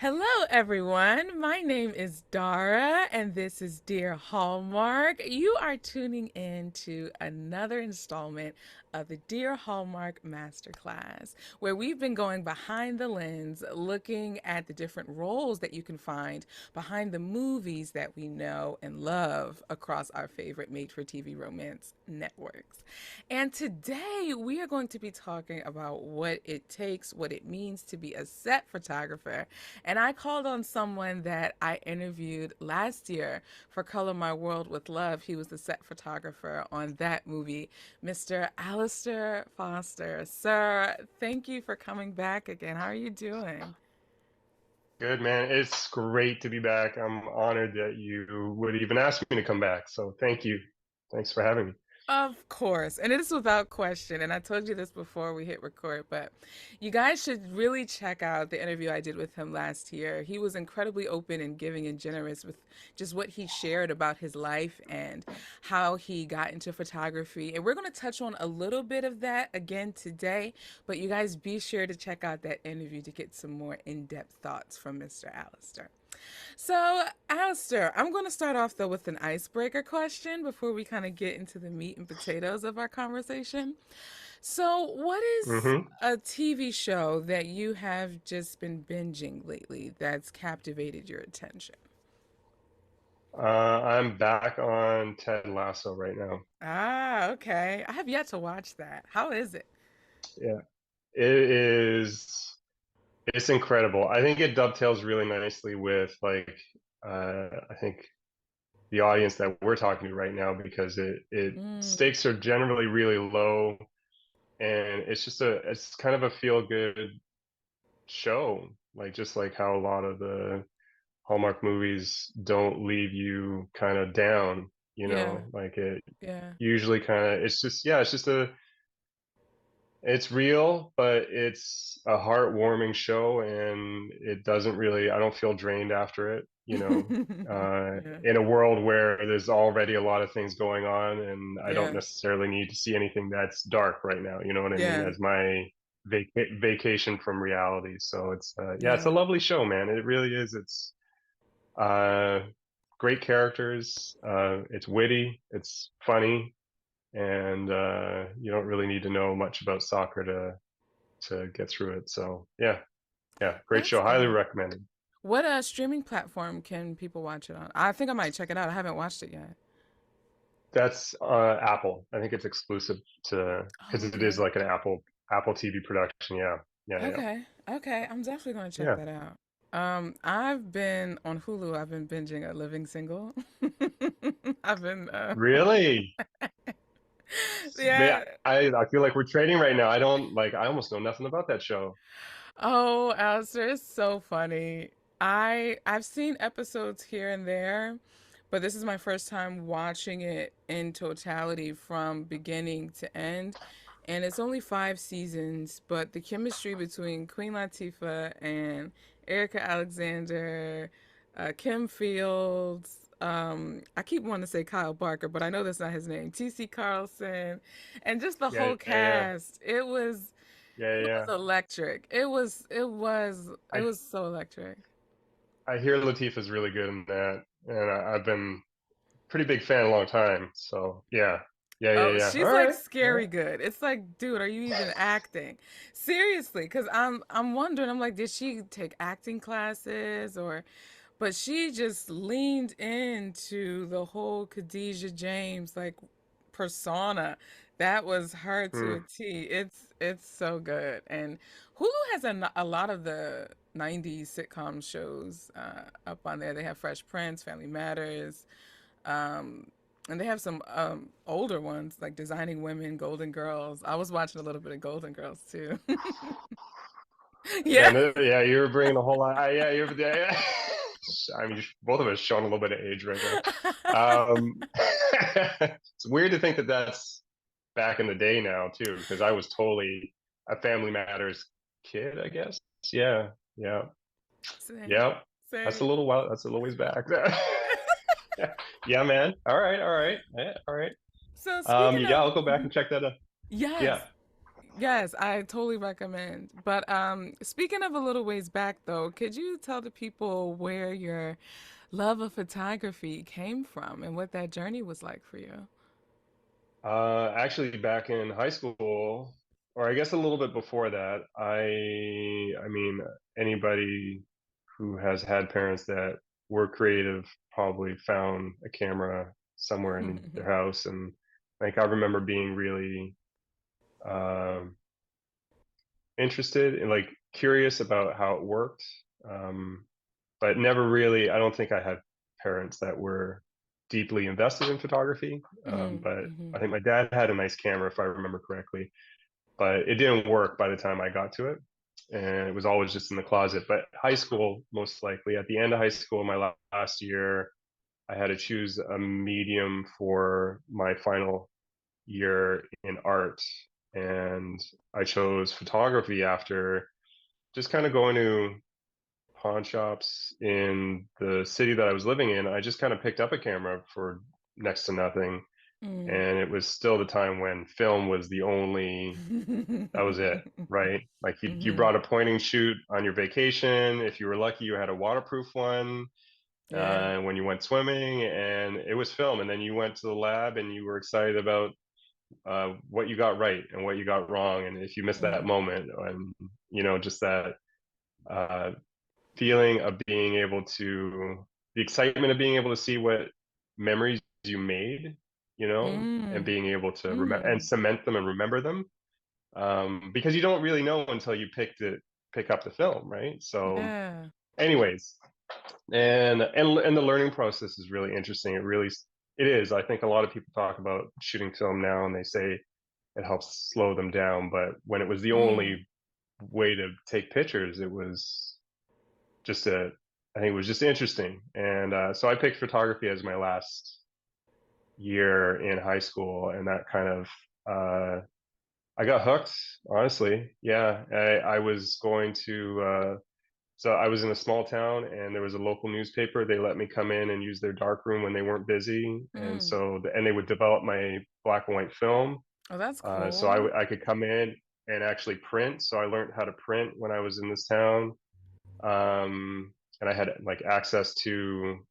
Hello, everyone. My name is Dara, and this is Dear Hallmark. You are tuning in to another installment of the Dear Hallmark Masterclass, where we've been going behind the lens, looking at the different roles that you can find behind the movies that we know and love across our favorite made for TV romance networks. And today we are going to be talking about what it takes, what it means to be a set photographer. And I called on someone that I interviewed last year for Color My World with Love. He was the set photographer on that movie, Mr. Allister Foster. Sir, thank you for coming back again. How are you doing? Good, man. It's great to be back. I'm honored that you would even ask me to come back. So thank you. Thanks for having me. Of course. And it is without question. And I told you this before we hit record, but you guys should really check out the interview I did with him last year. He was incredibly open and giving and generous with just what he shared about his life and how he got into photography. And we're going to touch on a little bit of that again today, but you guys be sure to check out that interview to get some more in depth thoughts from Mr. Allister. So, Alistair, I'm going to start off though with an icebreaker question before we kind of get into the meat and potatoes of our conversation. So, what is hmm a TV show that you have just been binging lately that's captivated your attention? I'm back on Ted Lasso right now. Ah, okay. I have yet to watch that. How is it? Yeah, it is. It's incredible. I think it dovetails really nicely with I think the audience that we're talking to right now because it Mm, stakes are generally really low, and it's kind of a feel good show, like just like how a lot of the Hallmark movies don't leave you kind of down, yeah, like it yeah, usually kind of, it's just, yeah, it's real, but it's a heartwarming show, and it doesn't really, I don't feel drained after it, yeah, in a world where there's already a lot of things going on, and I don't yeah, necessarily need to see anything that's dark right now, you know what I mean, yeah, as my vacation from reality. So yeah, it's a yeah. lovely show, man. It really is. It's uh, great characters. It's witty. It's funny, and you don't really need to know much about soccer to get through it. So yeah, yeah, great That's show. Highly good. recommended. What streaming platform can people watch it on? I think I might check it out. I haven't watched it yet. That's Apple. I think it's exclusive to because Oh, it is okay. like an Apple TV production. Yeah, yeah, yeah, Okay. Okay. I'm definitely going to check yeah. that out. I've been on Hulu. I've been binging A Living Single. I've been, Really? Man, yeah. I feel like we're trading right now. I don't like. I almost know nothing about that show. Oh, Alistair, it's so funny. I've seen episodes here and there, but this is my first time watching it in totality from beginning to end. And it's only 5 seasons, but the chemistry between Queen Latifah and Erica Alexander, Kim Fields, I keep wanting to say Kyle Barker, but I know that's not his name. T.C. Carlson, and just the Yeah, whole yeah, yeah, cast. It yeah, was yeah. electric. It I was so electric. I hear Latifah's really good in that, and I've been pretty big fan a long time. So yeah, yeah, yeah, Oh, yeah. All she's like right, all scary right. good. It's like, dude, are you even acting? Seriously, because I'm wondering, I'm like, did she take acting classes or but she just leaned into the whole Khadijah James like persona. That was her to a Hmm. T. It's so good. And Hulu has a lot of the 90s sitcom shows up on there. They have Fresh Prince, Family Matters, um, and they have some older ones like Designing Women, Golden Girls. I was watching a little bit of Golden Girls too. Yeah. Man, yeah, you're bringing a whole lot. Yeah, yeah, yeah. I mean, both of us showing a little bit of age right now. It's weird to think that that's back in the day now too, because I was totally a Family Matters kid, I guess. Yeah, yeah, Same, yeah. That's a same. little while. That's a little ways back. Yeah, man. All right, yeah, all right. So speaking Yeah, of, I'll go back and check that out. yes, Yeah. Yes, I totally recommend. But speaking of a little ways back, though, could you tell the people where your love of photography came from and what that journey was like for you? Actually, back in high school, or I guess a little bit before that, I mean, anybody who has had parents that were creative probably found a camera somewhere in their house, and like I remember being really um, interested and like curious about how it worked, um, but never really. I don't think I had parents that were deeply invested in photography, Mm, but hmm. I think my dad had a nice camera if I remember correctly, but it didn't work by the time I got to it. And it was always just in the closet. But high school, most likely, at the end of high school, my last year, I had to choose a medium for my final year in art. And I chose photography after just kind of going to pawn shops in the city that I was living in. I just kind of picked up a camera for next to nothing. Mm. And it was still the time when film was the only, that was it, right? Like you Hmm. brought a point and shoot on your vacation. If you were lucky, you had a waterproof one Yeah. when you went swimming, and it was film. And then you went to the lab and you were excited about what you got right and what you got wrong. And if you missed that Mm. moment, and just that uh, feeling of being able to, the excitement of being able to see what memories you made, and Mm. being able to remember and Mm. cement them and remember them, because you don't really know until you pick up the film, right? So, Yeah. anyways, and the learning process is really interesting. It is. I think a lot of people talk about shooting film now, and they say it helps slow them down. But when it was the Mm. only way to take pictures, it was just a. I think it was just interesting, and so I picked photography as my last year in high school, and that kind of I got hooked, honestly. Yeah, I was going to. So I was in a small town, and there was a local newspaper. They let me come in and use their dark room when they weren't busy, and Mm. and they would develop my black and white film. Oh, that's So cool. I could come in and actually print. So I learned how to print when I was in this town, and I had like access to.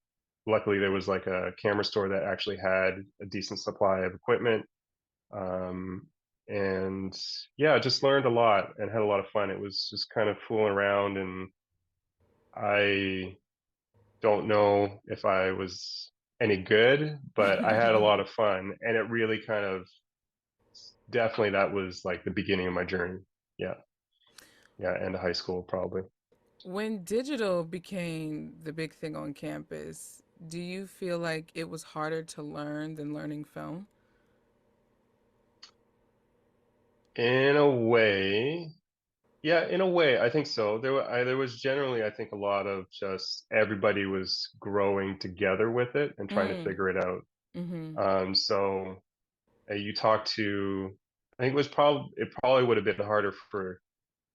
Luckily, there was like a camera store that actually had a decent supply of equipment, um, and yeah, just learned a lot and had a lot of fun. It was just kind of fooling around, and I don't know if I was any good, but I had a lot of fun, and it really kind of definitely that was like the beginning of my journey. Yeah, yeah, and high school probably. When digital became the big thing on campus, do you feel like it was harder to learn than learning film? In a way, yeah, in a way, I think so. There was generally, I think, a lot of just everybody was growing together with it and trying to Mm. figure it out. Mm-hmm. So you talk to, I think it probably would have been harder for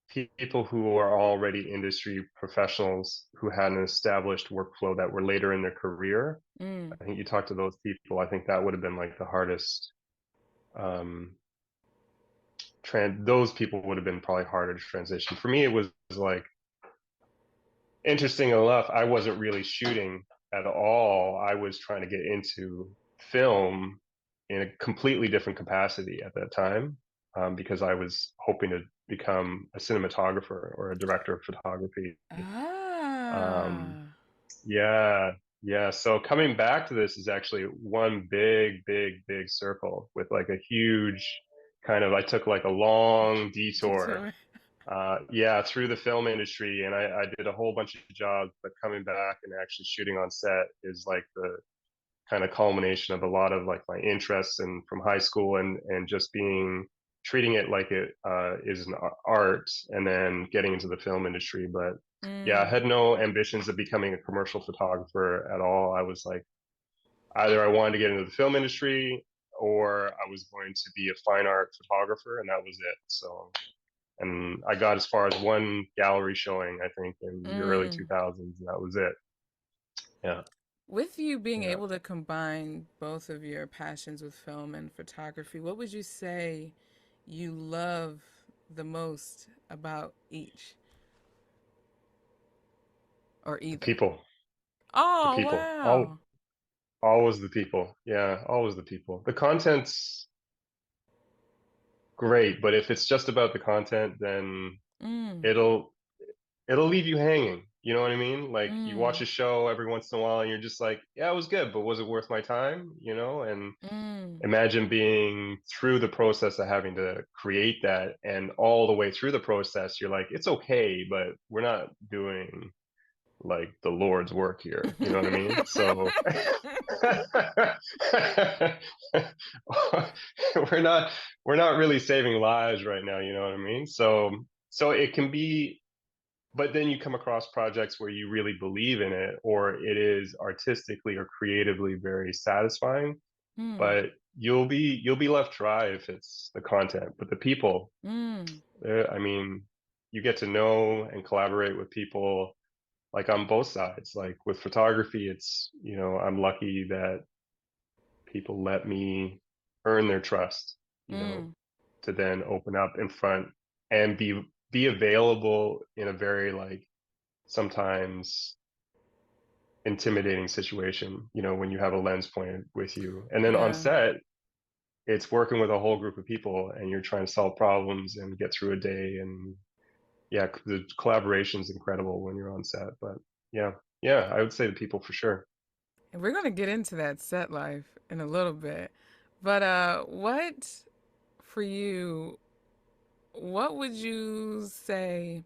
people who are already industry professionals who had an established workflow that were later in their career. Mm. I think you talk to those people, I think that would have been like the hardest. Um, those people would have been probably harder to transition. For me, it was like interesting enough, I wasn't really shooting at all. I was trying to get into film in a completely different capacity at that time, because I was hoping to become a cinematographer or a director of photography. Um, Ah. yeah, yeah. So coming back to this is actually one big, big, big circle with like a huge kind of, I took like a long detour, Detour. yeah, through the film industry, and I did a whole bunch of jobs, but coming back and actually shooting on set is like the kind of culmination of a lot of like my interests and from high school, and just treating it like it is an art, and then getting into the film industry. But yeah, I Mm. had no ambitions of becoming a commercial photographer at all. I was like, either I wanted to get into the film industry or I was going to be a fine art photographer, and that was it. So, and I got as far as one gallery showing, I think, in the early Mm. 2000s, and that was it. Yeah, With you being yeah. able to combine both of your passions with film and photography, what would you say you love the most about each or The either? people, the Oh, people, all wow. always the people. Yeah, always the people. The content's great, but if it's just about the content, then Mm, it'll it'll leave you hanging. You know what I mean? Like you watch mm, a show every once in a while and you're just like, yeah, it was good, but was it worth my time? You know, and mm, imagine being through the process of having to create that and all the way through the process, you're like, it's okay, but we're not doing like the Lord's work here. You know what I mean? So we're not we're not really saving lives right now, you know what I mean? So it can be, but then you come across projects where you really believe in it or it is artistically or creatively very satisfying, mm, but you'll be left dry if it's the content. But the people, mm, I mean, you get to know and collaborate with people like on both sides. Like with photography, it's, I'm lucky that people let me earn their trust, mm, to then open up in front and be available in a very like sometimes intimidating situation, when you have a lens pointed with you. And then on yeah. set, it's working with a whole group of people and you're trying to solve problems and get through a day. And yeah, the collaboration is incredible when you're on set. But yeah, yeah, I would say the people for sure. And we're going to get into that set life in a little bit. But what for you, what would you say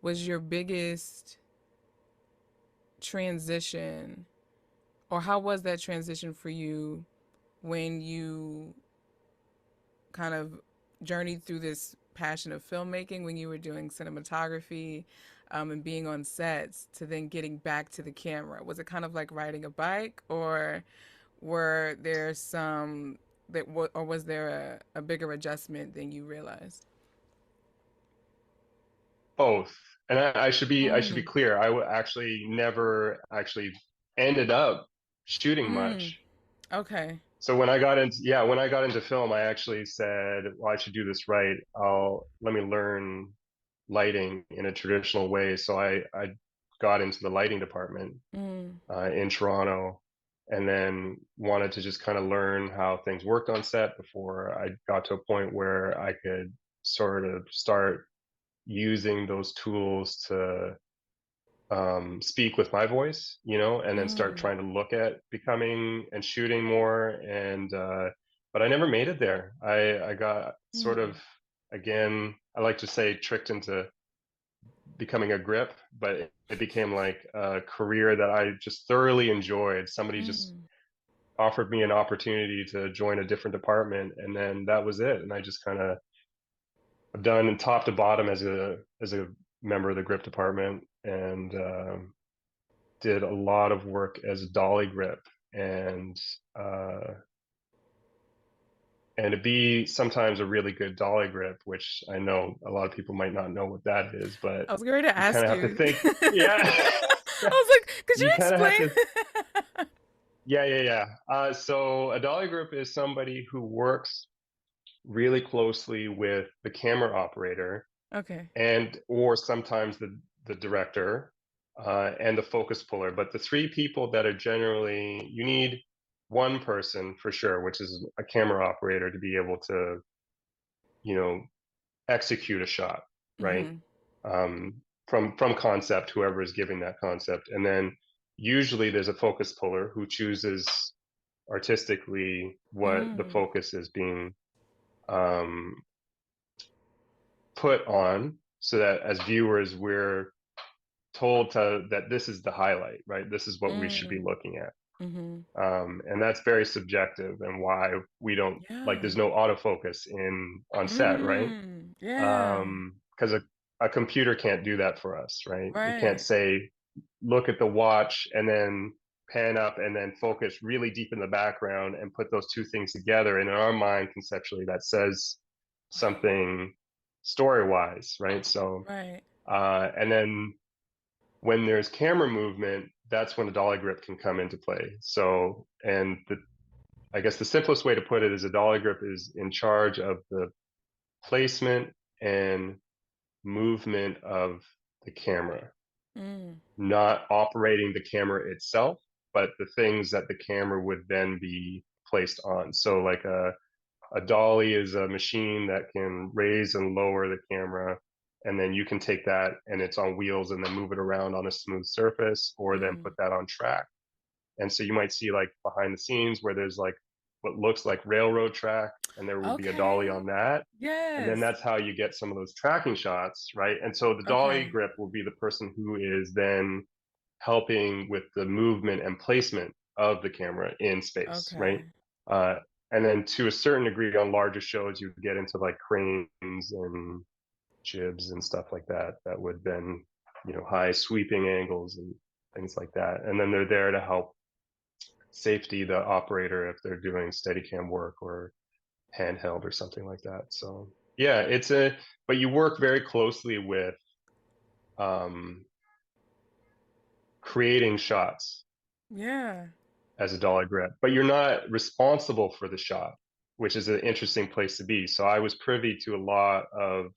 was your biggest transition, or how was that transition for you when you kind of journeyed through this passion of filmmaking when you were doing cinematography and being on sets to then getting back to the camera? Was it kind of like riding a bike, or were there some or was there a bigger adjustment than you realized? Both. And I should be Mm, clear. Actually never actually ended up shooting mm, much. okay. So when I got into film, I actually said, well, I should do this right. Let me learn lighting in a traditional way. So I got into the lighting department Mm, in Toronto, and then wanted to just kind of learn how things worked on set before I got to a point where I could sort of start using those tools to speak with my voice, and then start mm, trying to look at becoming and shooting more. And but I never made it there. I got sort mm, of, again, I like to say, tricked into becoming a grip, but it became like a career that I just thoroughly enjoyed. Somebody just mm. offered me an opportunity to join a different department, and then that was it. And I just kind of have done top to bottom as a member of the grip department, and did a lot of work as a dolly grip, and uh, and to be sometimes a really good dolly grip, which I know a lot of people might not know what that is, but I was going to you kind ask of have to you. think, yeah, I was like, could you you kind of have explain? to, yeah, yeah, yeah. So a dolly grip is somebody who works really closely with the camera operator Okay. and or sometimes the director and the focus puller. But the three people that are generally, you need one person for sure, which is a camera operator, to be able to, you know, execute a shot, right? Mm-hmm. From concept, whoever is giving that concept, and then usually there's a focus puller who chooses artistically what the Mm. focus is being um, put on, so that as viewers we're told that this is the highlight, right? This is what we should be Mm. looking at. Mm-hmm. And that's very subjective, and why we don't like, Yeah. there's no autofocus in on set, right? Mm. Yeah. Because a computer can't do that for us, right? It can't Right. say, look at the watch and then pan up and then focus really deep in the background and put those two things together. And in our mind, conceptually, that says something story wise, right? So, Right. and then when there's camera movement, that's when a dolly grip can come into play. So, and I guess the simplest way to put it is a dolly grip is in charge of the placement and movement of the camera, Mm. not operating the camera itself, but the things that the camera would then be placed on. So like a dolly is a machine that can raise and lower the camera, and then you can take that and it's on wheels and then move it around on a smooth surface, or then put Mm. that on track. And so you might see like behind the scenes where there's like what looks like railroad track, and there would be a dolly Okay. on that. And then Yes. that's how you get some of those tracking shots, right? And so the dolly Okay. grip will be the person who is then helping with the movement and placement of the camera in space, right? Okay. Uh, and then to a certain degree on larger shows, you get into like cranes and jibs and stuff like that, that would then, high sweeping angles and things like that. And then they're there to help safety the operator if they're doing Steadicam work or handheld or something like that. So yeah, but you work very closely with um, creating shots Yeah. as a dolly grip, but you're not responsible for the shot, which is an interesting place to be. So I was privy to a lot of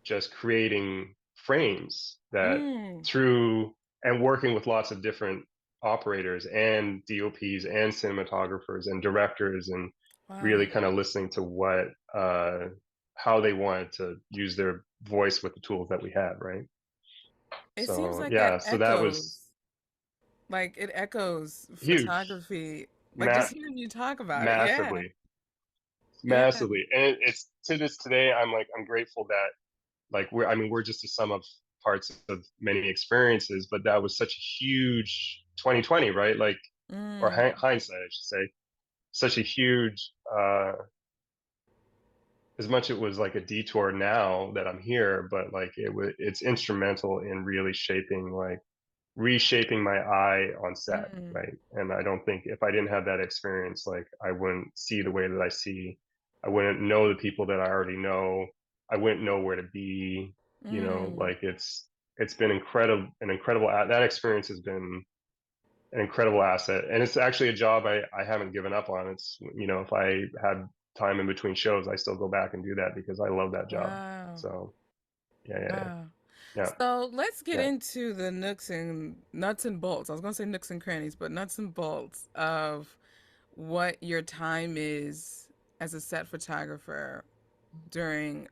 just creating frames that Mm. through and working with lots of different operators and DOPs and cinematographers and directors, and really Wow. kind of listening to what how they wanted to use their voice with the tools that we had, right? It seems So like it yeah, so that was echoes. Like it echoes huge, photography. Like just ma- hearing you talk about it. Yeah. massively, Yeah. massively. And it's to this today, I'm grateful that like we're just a sum of parts of many experiences, but that was such a huge 2020, right? Like, or Mm. hindsight, I should say, such a huge, as much it was like a detour now that I'm here, but like it's instrumental in really shaping, like reshaping my eye on set, Mm. right? And I don't think if I didn't have that experience, like I wouldn't see the way that I see. I wouldn't know the people that I already know. I wouldn't know where to be. Mm. Like it's been incredible. That experience has been an incredible asset, and it's actually a job I haven't given up on. It's if I had time in between shows, I still go back and do that because I love that job. Wow. So yeah, yeah, Wow. yeah, So let's get yeah, into the nooks and nuts and bolts. I was gonna say nooks and crannies, but nuts and bolts of what your time is as a set photographer during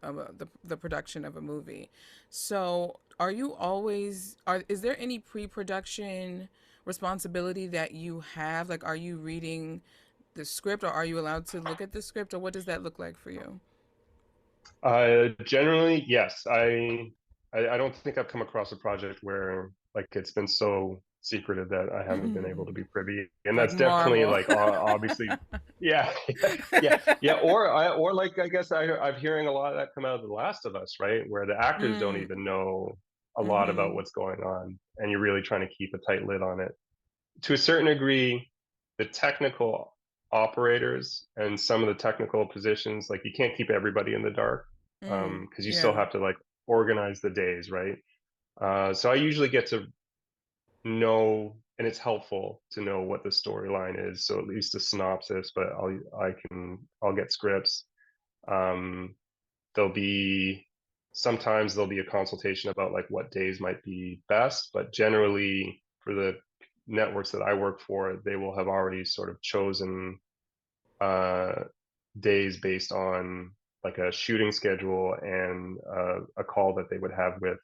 the production of a movie. So, are you always are is there any pre-production responsibility that you have? Like, are you reading the script, or are you allowed to look at the script, or what does that look like for you? Generally, yes. I don't think I've come across a project where like it's been so secretive that I haven't been able to be privy, and Like that's definitely Marvel. like obviously, yeah, yeah, yeah. Or like I guess I'm hearing a lot of that come out of The Last of Us, right? Where the actors don't Mm, even know a lot about mm-hmm, what's going on, and you're really trying to keep a tight lid on it. To a certain degree, the technical operators and some of the technical positions, like you can't keep everybody in the dark, because you still yeah. have to like organize the days, right? So I usually get to know, and it's helpful to know what the storyline is. So at least a synopsis, but I'll get scripts. Um, there'll be Sometimes there'll be a consultation about like what days might be best, but generally for the networks that I work for, they will have already sort of chosen uh, days based on like a shooting schedule and a call that they would have with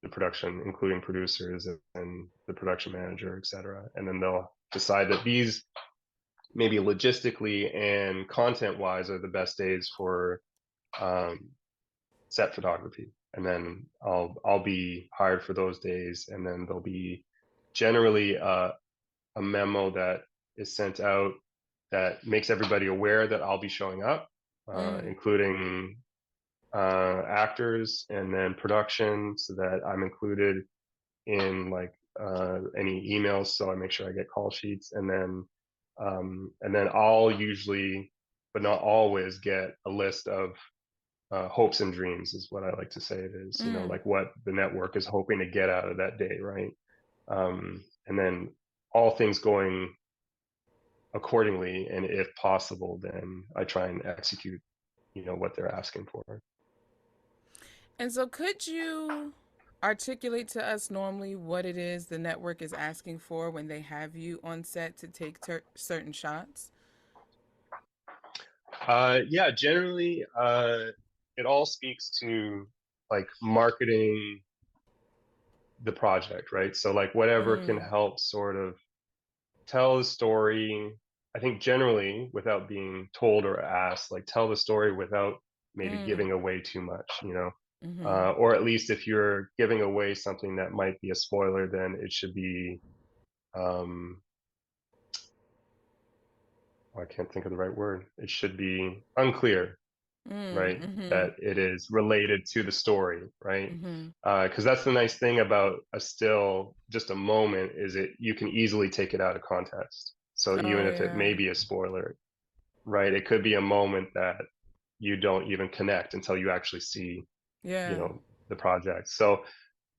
the production, including producers and the production manager, et cetera. And then they'll decide that these maybe logistically and content wise are the best days for um, set photography, and then I'll be hired for those days, and then there'll be generally a memo that is sent out that makes everybody aware that I'll be showing up, Mm, including actors and then production, so that I'm included in like any emails, so I make sure I get call sheets, and then I'll usually, but not always, get a list of hopes and dreams is what I like to say it is, mm. like what the network is hoping to get out of that day, right? And then all things going accordingly, and if possible, then I try and execute, what they're asking for. And so, could you articulate to us normally what it is the network is asking for when they have you on set to take certain shots? Yeah, generally, it all speaks to like marketing the project, right? So like whatever can Mm, help sort of tell the story, I think generally without being told or asked, like tell the story without maybe mm, giving away too much, you know? mm-hmm. Or at least if you're giving away something that might be a spoiler, then it should be, um, I can't think of the right word. It should be unclear, Mm, right? mm-hmm. That it is related to the story, right? Mm-hmm. Because that's the nice thing about a still, just a moment, is it you can easily take it out of context. So Oh even if it may yeah. be a spoiler, right, it could be a moment that you don't even connect until you actually see, you Yeah. know, the project. So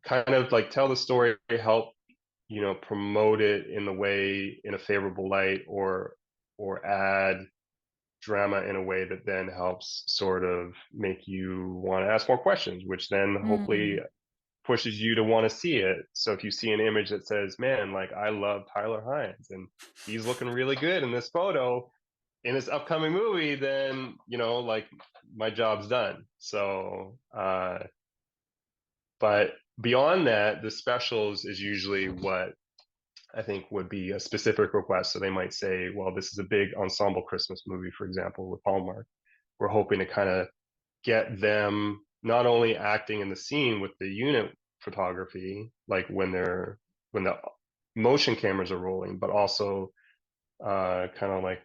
kind of like tell the story, help, promote it in the way in a favorable light, or add drama in a way that then helps sort of make you want to ask more questions, which then hopefully Mm, pushes you to want to see it. So if you see an image that says, man, like I love Tyler Hines and he's looking really good in this photo in this upcoming movie, then, like my job's done. So, but beyond that, the specials is usually what I think would be a specific request. So they might say, well, this is a big ensemble Christmas movie, for example, with Hallmark. We're hoping to kind of get them not only acting in the scene with the unit photography, like when the motion cameras are rolling, but also kind of like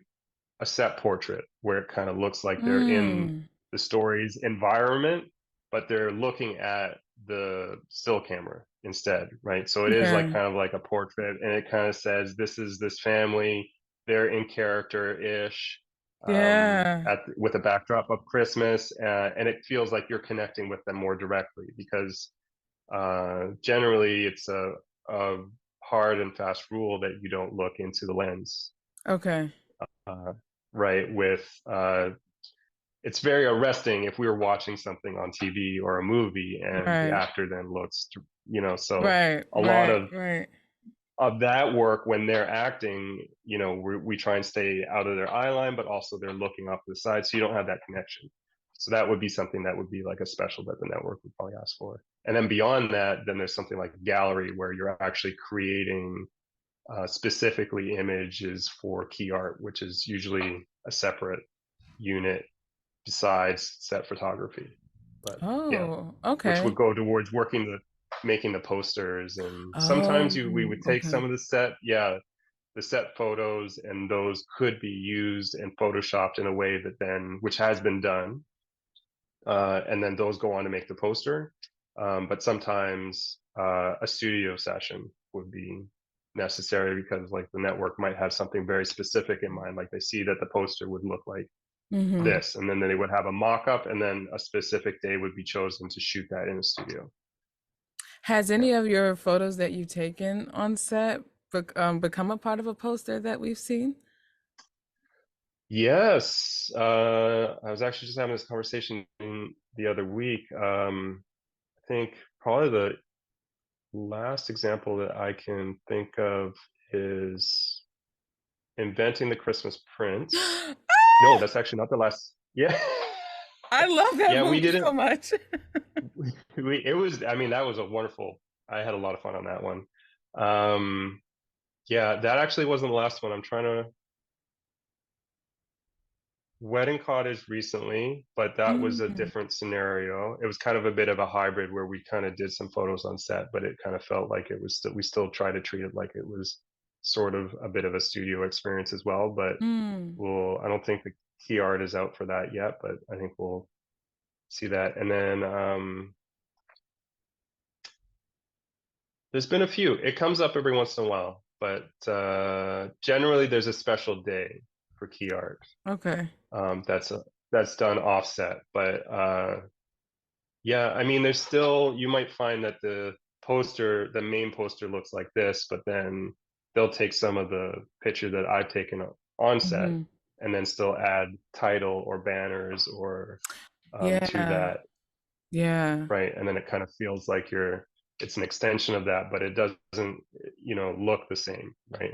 a set portrait where it kind of looks like they're in mm. the story's environment, but they're looking at the still camera instead, right? So it is like Yeah. kind of like a portrait, and it kind of says, "This is this family. They're in character ish." Yeah. With a backdrop of Christmas, and it feels like you're connecting with them more directly because generally it's a hard and fast rule that you don't look into the lens, Okay. uh, right? It's very arresting if we were watching something on TV or a movie and the Right. actor then looks, so Right. a lot Right. Right. of that work when they're acting, we try and stay out of their eye line, but also they're looking off to the side, so you don't have that connection. So that would be something that would be like a special that the network would probably ask for. And then beyond that, then there's something like gallery where you're actually creating specifically images for key art, which is usually a separate unit besides set photography. But yeah, Oh, which would okay. go towards working the making the posters, and sometimes we Oh, would take okay. some of the set photos, and those could be used and photoshopped in a way that then, which has been done, and then those go on to make the poster. But sometimes a studio session would be necessary because like the network might have something very specific in mind, like they see that the poster would look like Mm-hmm. this, and then they would have a mock-up, and then a specific day would be chosen to shoot that in a studio. Has Yeah. any of your photos that you've taken on set become a part of a poster that we've seen? Yes. I was actually just having this conversation the other week. I think probably the last example that I can think of is Inventing the Christmas Prince. No, that's actually not the last. Yeah. I love that Yeah, we movie so didn't. much. It was, I mean, that was a wonderful, I had a lot of fun on that one. Um, yeah, that actually wasn't the last one. I'm trying to, Wedding Cottage recently, but that was a Mm, different scenario. It was kind of a bit of a hybrid where we kind of did some photos on set, but it kind of felt like it was still, we still try to treat it like it was sort of a bit of a studio experience as well. But mm. I don't think the key art is out for that yet, but I think we'll see that. And then there's been a few. It comes up every once in a while, but generally there's a special day for key art. Okay. That's done offset, but yeah, I mean, there's still, you might find that the main poster looks like this, but then they'll take some of the picture that I've taken on set Hmm. and then still add title or banners or to Yeah. that. Yeah. right? And then it kind of feels like it's an extension of that, but it doesn't, look the same, right?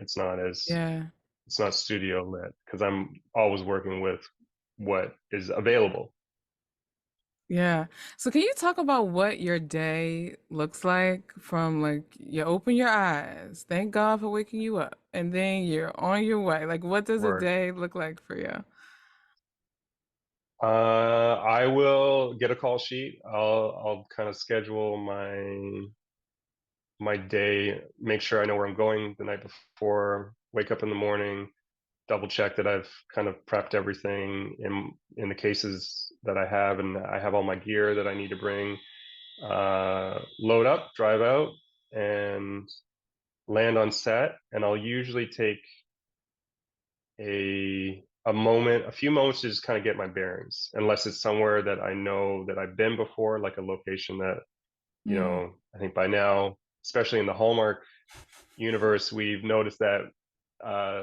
Yeah. It's not studio lit because I'm always working with what is available. Yeah. So can you talk about what your day looks like from like you open your eyes, thank God for waking you up, and then you're on your way. Like what does a Work. day look like for you? I will get a call sheet. I'll kind of schedule my day, make sure I know where I'm going the night before, wake up in the morning, double check that I've kind of prepped everything in the cases that I have, and I have all my gear that I need to bring. Load up, drive out, and land on set. And I'll usually take a few moments to just kind of get my bearings, unless it's somewhere that I know that I've been before, like a location that, Mm. I think by now, especially in the Hallmark universe, we've noticed that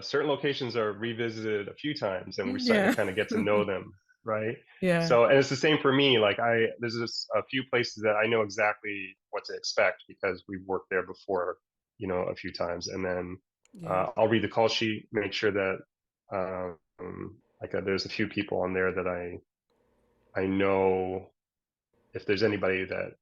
certain locations are revisited a few times, and we're starting to Yeah. kind of get to know them, right? Yeah. So, and it's the same for me. Like there's just a few places that I know exactly what to expect because we've worked there before, a few times, and then Yeah. I'll read the call sheet, make sure that there's a few people on there that I know if there's anybody that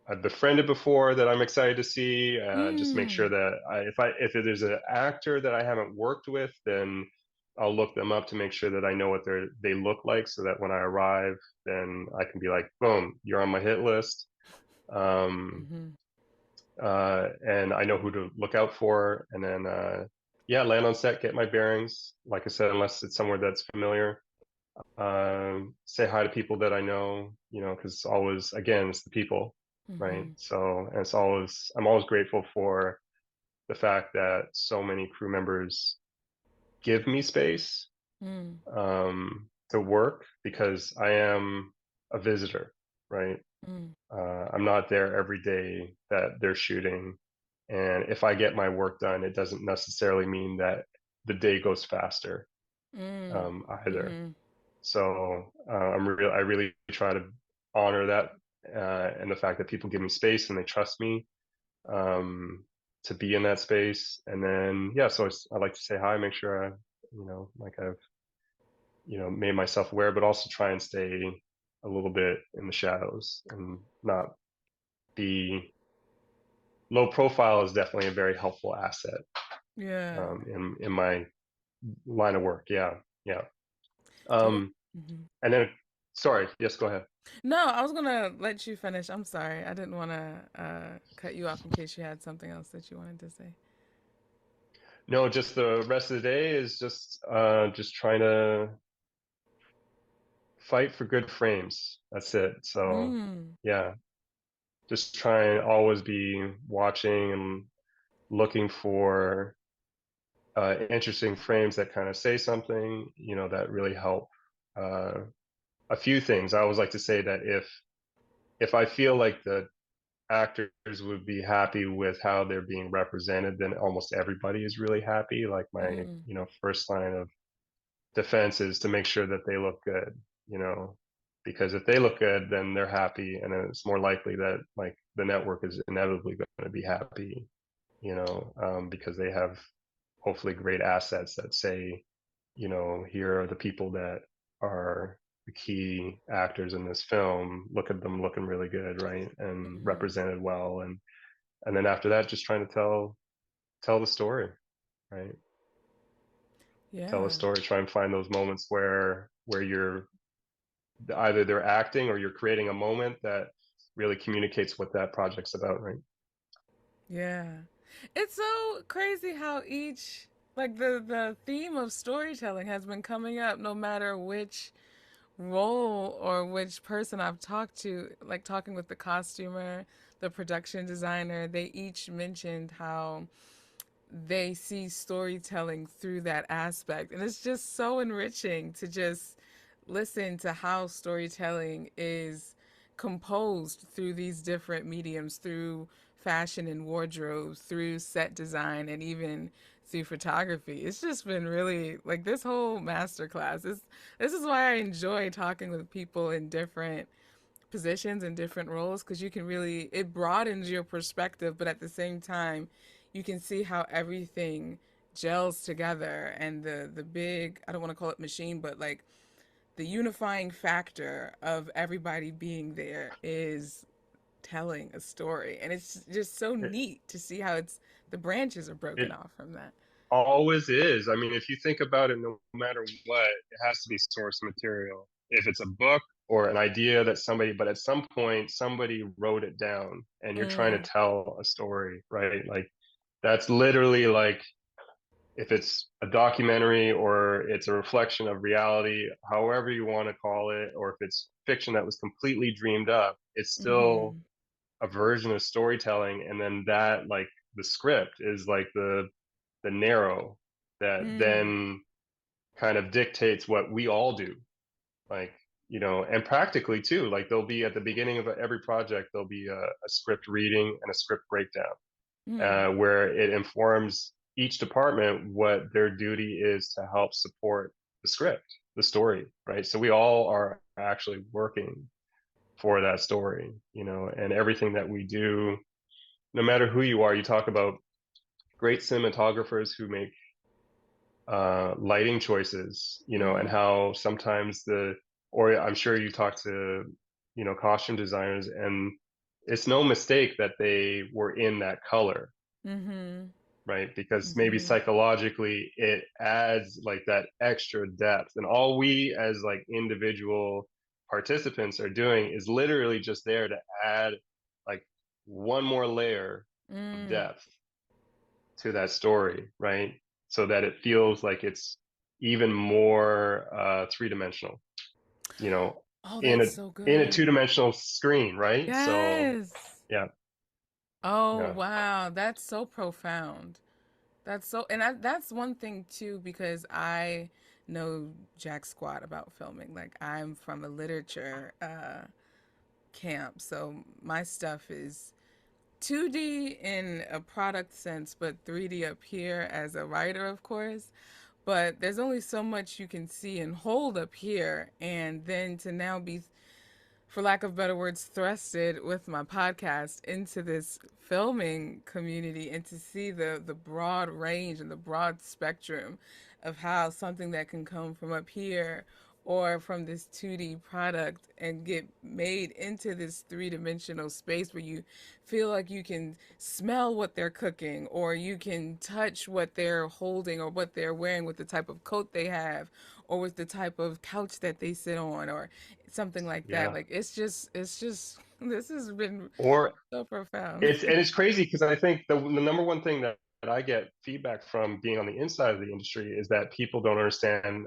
I've befriended before that I'm excited to see. Just make sure Mm. that if there's an actor that I haven't worked with, then I'll look them up to make sure that I know what they look like, so that when I arrive, then I can be like, boom, you're on my hit list. Um, Hmm. and I know who to look out for, and then yeah, land on set, get my bearings. Like I said, unless it's somewhere that's familiar, say hi to people that I know, because it's always, again, it's the people, right? Hmm. So, and I'm always grateful for the fact that so many crew members give me space Mm. to work because I am a visitor, right? Mm. I'm not there every day that they're shooting. And if I get my work done, it doesn't necessarily mean that the day goes faster Mm. either. Hmm. So I really try to honor that, and the fact that people give me space and they trust me um, to be in that space. And then yeah, so I like to say hi, make sure like I've made myself aware, but also try and stay a little bit in the shadows and not be low profile is definitely a very helpful asset Yeah. in my line of work. Yeah, yeah. So what? Um, Mhm. and then sorry, yes, go ahead. No, I was gonna let you finish. I'm sorry. I didn't want to cut you off in case you had something else that you wanted to say. No, just the rest of the day is just trying to fight for good frames. That's it. So Mm. yeah, just try and always be watching and looking for interesting frames that kind of say something, that really help. Uh, a few things. I always like to say that if I feel like the actors would be happy with how they're being represented, then almost everybody is really happy. Like my, Mm. first line of defense is to make sure that they look good, you know, because if they look good, then they're happy, and then it's more likely that like the network is inevitably going to be happy, because they have hopefully great assets that say, here are the people that are the key actors in this film. Look at them looking really good, right, and Hmm. represented well, and then after that, just trying to tell the story, right? Tell a Yeah. story. Try and find those moments where you're either they're acting or you're creating a moment that really communicates what that project's about, right? Yeah. It's so crazy how each like the theme of storytelling has been coming up no matter which role or which person I've talked to, like talking with the costumer, the production designer, they each mentioned how they see storytelling through that aspect. And it's just so enriching to just listen to how storytelling is composed through these different mediums, through fashion and wardrobe, through set design, and even through photography. It's just been really like this whole masterclass. This is why I enjoy talking with people in different positions and different roles, because you can really, it broadens your perspective, but at the same time you can see how everything gels together, and the big, I don't want to call it machine, but like the unifying factor of everybody being there is telling a story. And it's just so It, neat to see how it's the branches are it broken off from that. always is. I mean, if you think about it, no matter what, it has to be source material. If it's a book or an idea that somebody, but at some point somebody wrote it down and you're trying to Mm, tell a story, right? Like that's literally like if it's a documentary or it's a reflection of reality, however you want to call it, or if it's fiction that was completely dreamed up, it's still mm, a version of storytelling. And then that, like, the script is like the narrow that mm, then kind of dictates what we all do. Like, and practically too, like there'll be at the beginning of every project, there'll be a script reading and a script breakdown, mm. where it informs each department what their duty is to help support the script, the story, right? So we all are actually working for that story, and everything that we do, no matter who you are, you talk about great cinematographers who make lighting choices, and Mm, how sometimes or I'm sure you talk to, costume designers, and it's no mistake that they were in that color, mm-hmm, right? Because maybe mm-hmm, psychologically it adds like that extra depth. And all we as like individual participants are doing is literally just there to add like one more layer of mm. depth to that story, right? So that it feels like it's even more three-dimensional, you know, Oh, in that's a so in a good. two-dimensional screen, right? So Yes. yeah, Oh, yeah. wow. That's so profound. That's so, and that's one thing too, because I know jack squat about filming. Like, I'm from a literature camp, so my stuff is 2D in a product sense, but 3D up here as a writer, of course. But there's only so much you can see and hold up here, and then to now be, for lack of better words, thrusted with my podcast into this filming community, and to see the broad range and the broad spectrum of how something that can come from up here or from this 2D product and get made into this three-dimensional space where you feel like you can smell what they're cooking, or you can touch what they're holding or what they're wearing with the type of coat they have, or with the type of couch that they sit on, or something like that. Yeah. Like, it's just this has been Or so profound. it's crazy because I think the number one thing that I get feedback from being on the inside of the industry is that people don't understand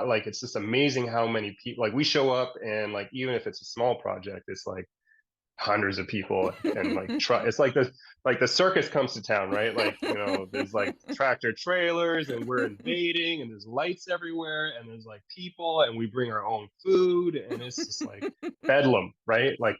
like it's just amazing how many people, like, we show up, and like even if it's a small project, it's like hundreds of people, and like it's like the circus comes to town, right? Like, there's like tractor trailers, and we're invading, and there's lights everywhere, and there's like people, and we bring our own food, and it's just like bedlam, right? Like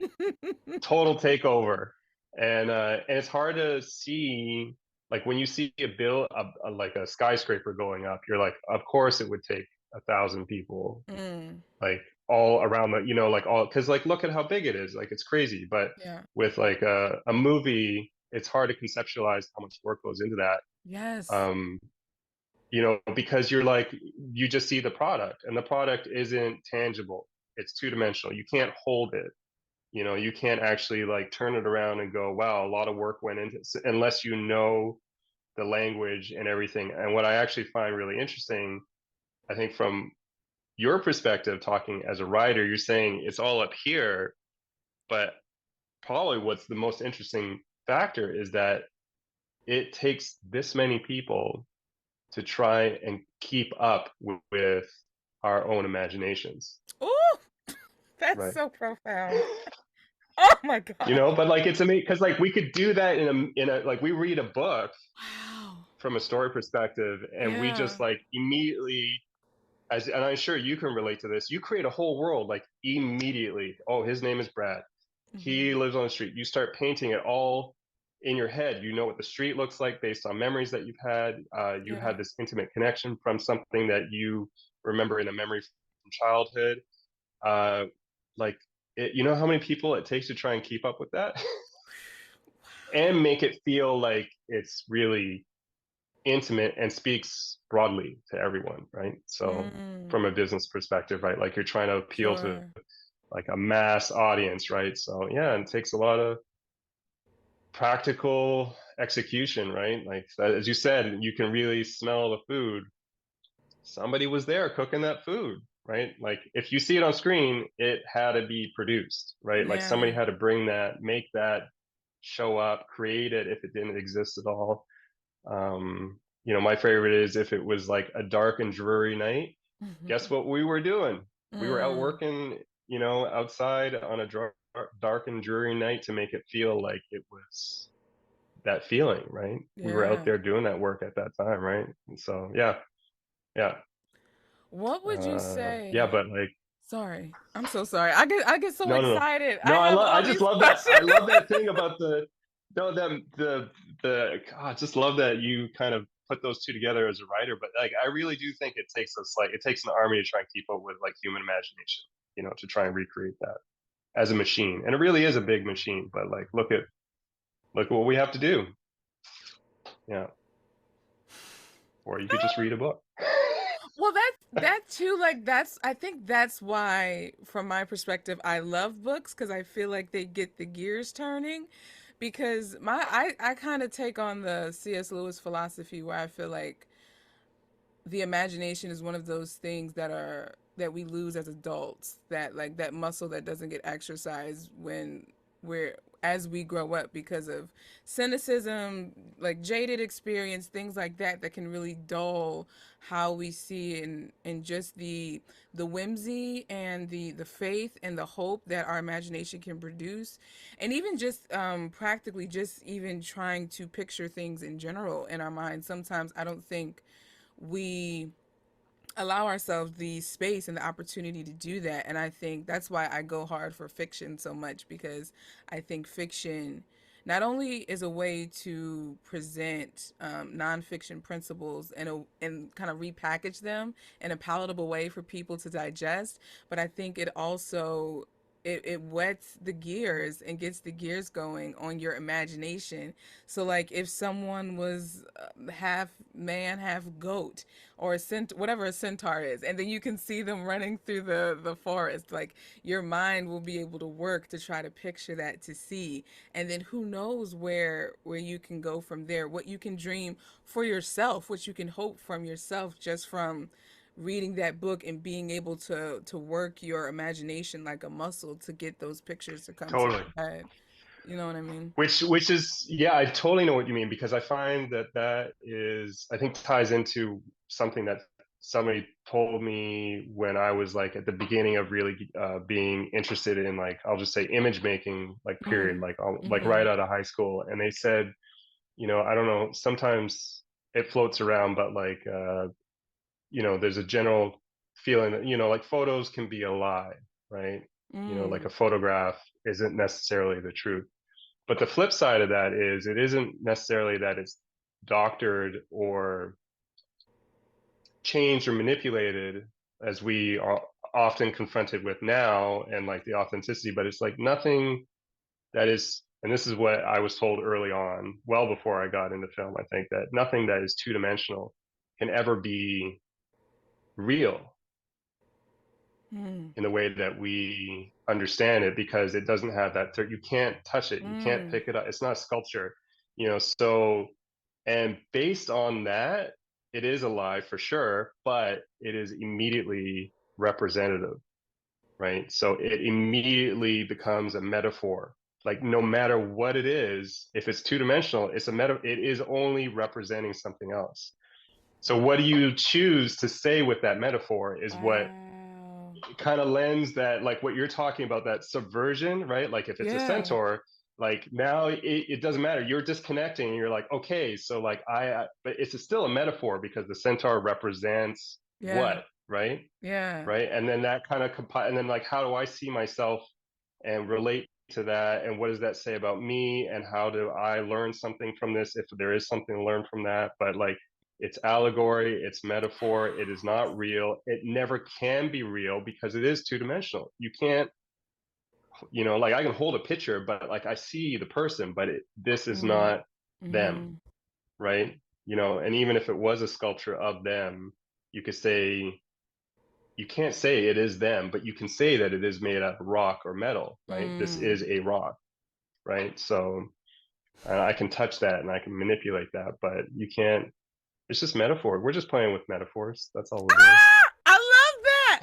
total takeover. And it's hard to see, like when you see like a skyscraper going up, you're like, of course it would take 1,000 people, Mm, like all around the, like all, because like look at how big it is, like it's crazy. But yeah. with like a movie, it's hard to conceptualize how much work goes into that. Yes. um because you just see the product, and the product isn't tangible, it's two-dimensional, you can't hold it, you can't actually like turn it around and go, wow, a lot of work went into it, unless you know the language and everything. And what I actually find really interesting, I think from your perspective, talking as a writer, you're saying it's all up here, but probably what's the most interesting factor is that it takes this many people to try and keep up with our own imaginations, Oh, that's right? so profound. Oh my God. But like it's amazing because like we could do that in a like we read a book Wow. from a story perspective, and we Yeah. just like immediately, and I'm sure you can relate to this, you create a whole world like immediately. Oh, his name is Brad, Hmm. he lives on the street, you start painting it all in your head, you know what the street looks like based on memories that you've had. You Yeah. had this intimate connection from something that you remember in a memory from childhood. uh like you know how many people it takes to try and keep up with that and make it feel like it's really intimate and speaks broadly to everyone, right? So Mm, from a business perspective, right? Like you're trying to appeal to sure. like a mass audience, right? So yeah, it takes a lot of practical execution, right? Like as you said, you can really smell the food. Somebody was there cooking that food, right? Like if you see it on screen, it had to be produced, right? Like Yeah. somebody had to bring that, make that show up, create it if it didn't exist at all. My favorite is if it was like a dark and dreary night, guess what we were doing? We were out Mm, working, outside on a dark and dreary night to make it feel like it was that feeling, right? We were out yeah. there doing that work at that time, right? And so, yeah, yeah, What would you yeah. say? But like, Sorry. I'm so sorry. I get so no, no, no, excited. I no. have I all just these love that. questions. I love that thing about the, no, that the. God, I just love that you kind of put those two together as a writer. But like, I really do think it takes an army to try and keep up with like human imagination, to try and recreate that as a machine. And it really is a big machine. But like, look what we have to do. Yeah, or you could just read a book. Well, that too, like that's I think that's why, from my perspective, I love books because I feel like they get the gears turning. Because I kind of take on the C.S. Lewis philosophy where I feel like the imagination is one of those things that we lose as adults, that like that muscle that doesn't get exercised when we're as we grow up because of cynicism, like jaded experience, things like that can really dull how we see and just the whimsy and the faith and the hope that our imagination can produce. And even just practically just even trying to picture things in general in our minds, sometimes I don't think we allow ourselves the space and the opportunity to do that. And I think that's why I go hard for fiction so much, because I think fiction not only is a way to present nonfiction principles and kind of repackage them in a palatable way for people to digest, but I think it also it whets the gears and gets the gears going on your imagination. So like if someone was half man, half goat, or a whatever a centaur is, and then you can see them running through the forest, like your mind will be able to work to try to picture that, to see, and then who knows where you can go from there, what you can dream for yourself, what you can hope from yourself just from reading that book and being able to work your imagination like a muscle to get those pictures to come to Totally. your head. You know what I mean? Which is, yeah, I totally know what you mean, because I find that is, I think, ties into something that somebody told me when I was like at the beginning of really being interested in, like, I'll just say image making, like, period, Mm. like like Mm-hmm. right out of high school. And they said, I don't know, sometimes it floats around, but like there's a general feeling that, like photos can be a lie, right? Like Mm. a photograph isn't necessarily the truth. But the flip side of that is it isn't necessarily that it's doctored or changed or manipulated as we are often confronted with now, and like the authenticity, but it's like nothing that is, and this is what I was told early on, well before I got into film, I think, that nothing that is two-dimensional can ever be real Mm. in the way that we understand it, because it doesn't have that you can't touch it, you can't Mm. pick it up, it's not a sculpture. So, and based on that, it is a lie for sure, but it is immediately representative, right? So it immediately becomes a metaphor. Like no matter what it is, if it's two-dimensional, it's a it is only representing something else. So what do you choose to say with that metaphor is what Wow. kind of lends that, like what you're talking about, that subversion, right? Like if it's a Yeah. centaur, like now it doesn't matter, you're disconnecting and you're like, okay, so like but it's still a metaphor because the centaur represents Yeah. what, right? Yeah. Right, and then that kind of and then like how do I see myself and relate to that, and what does that say about me, and how do I learn something from this, if there is something to learn from that. But like it's allegory, it's metaphor, it is not real, it never can be real because it is two-dimensional. You can't like I can hold a picture, but like I see the person, but this is Mm, not them, mm, right? And even if it was a sculpture of them, you could say, you can't say it is them, but you can say that it is made out of rock or metal, right? This mm. is a rock, right? So I can touch that and I can manipulate that, but you can't. It's just metaphor. We're just playing with metaphors. That's all we're doing. Ah! I love that.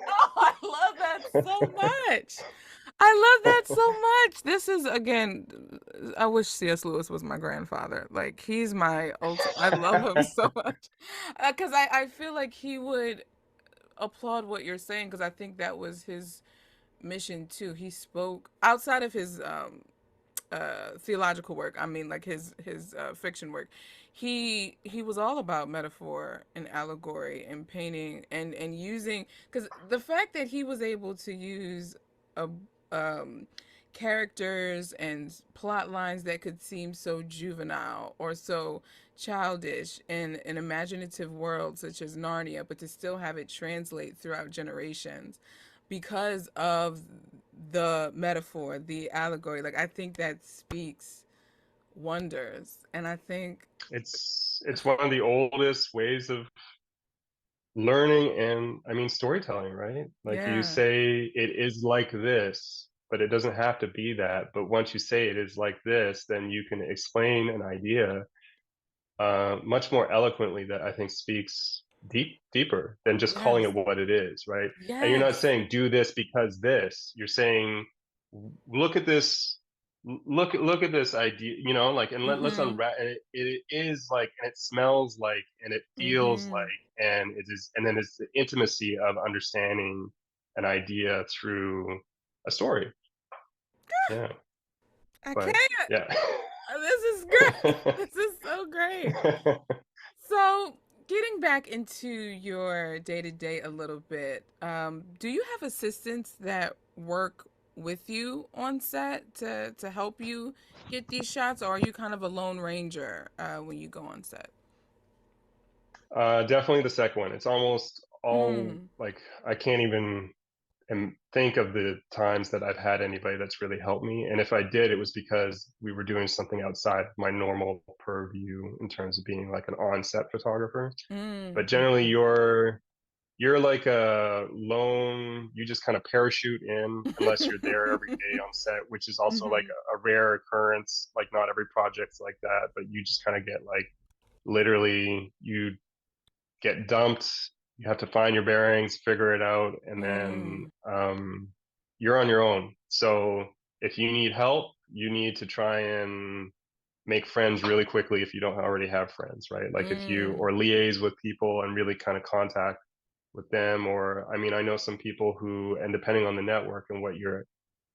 Oh, I love that so much. I love that so much. This is again, I wish C.S. Lewis was my grandfather. Like he's my ultimate. I love him so much because I feel like he would applaud what you're saying because I think that was his mission too. He spoke outside of his theological work. I mean, like his fiction work. He was all about metaphor and allegory and painting and using because the fact that he was able to use a characters and plot lines that could seem so juvenile or so childish in an imaginative world such as Narnia, but to still have it translate throughout generations because of the metaphor, the allegory. Like I think that speaks wonders, and I think It's one of the oldest ways of learning and I mean storytelling, right? Like you yeah, say it is like this, but it doesn't have to be that. But once you say it is like this, then you can explain an idea much more eloquently that I think speaks deeper than just calling yes, it what it is, right? And you're not yes, saying do this because this. You're saying look at this, look at this idea, like, and let's mm-hmm, unwrap. And it is like, and it smells like, and it feels mm-hmm. like, and it is, and then it's the intimacy of understanding an idea through a story. Yeah, I but can't. yeah. This is great. This is so great. So, getting back into your day to day a little bit, do you have assistants that work with you on set to help you get these shots, or are you kind of a lone ranger when you go on set? Definitely the second one. It's almost all Mm, like I can't even think of the times that I've had anybody that's really helped me. And if I did, it was because we were doing something outside of my normal purview in terms of being like an on-set photographer. But generally, mm, you're like a lone. You just kind of parachute in unless you're there every day on set, which is also like mm. a rare occurrence. Like not every project's like that, but you just kind of get like literally you get dumped. You have to find your bearings, figure it out, and then Mm, you're on your own. So if you need help, you need to try and make friends really quickly if you don't already have friends, right? Like if you mm. or liaise with people and really kind of contact with them. Or I mean, I know some people who, and depending on the network and what you're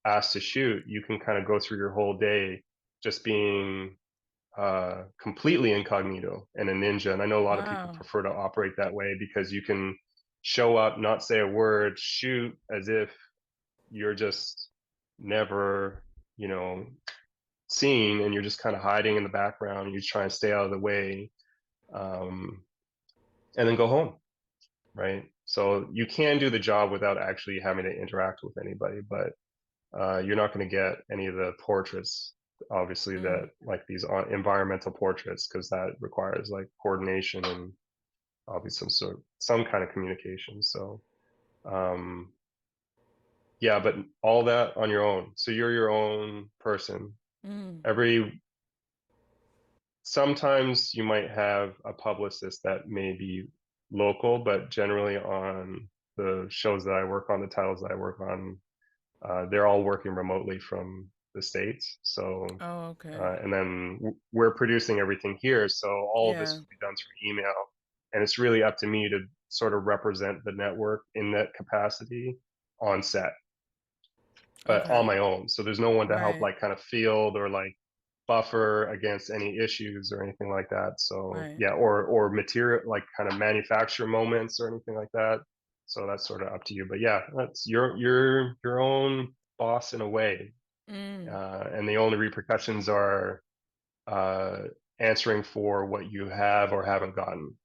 asked to shoot, you can kind of go through your whole day just being completely incognito and a ninja. And I know a lot of people Wow. prefer to operate that way because you can show up, not say a word, shoot as if you're just never, you know, seen, and you're just kind of hiding in the background. You try and stay out of the way, um, and then go home, right? So you can do the job without actually having to interact with anybody, but you're not going to get any of the portraits, obviously, Mm, that like these environmental portraits, because that requires like coordination and obviously some kind of communication. So um, yeah, but all that on your own. So you're your own person. mm. Every Sometimes you might have a publicist that may be local, but generally on the shows that I work on, the titles that I work on, they're all working remotely from the States. So, Oh, okay. and then we're producing everything here. So all of this Yeah. will be done through email. And it's really up to me to sort of represent the network in that capacity on set, but Okay. on my own. So there's no one to help Right. like kind of field or like buffer against any issues or anything like that. So Right. yeah, or material like kind of manufacture moments or anything like that. So that's sort of up to you. But yeah, that's your own boss in a way, Mm, and the only repercussions are uh, answering for what you have or haven't gotten.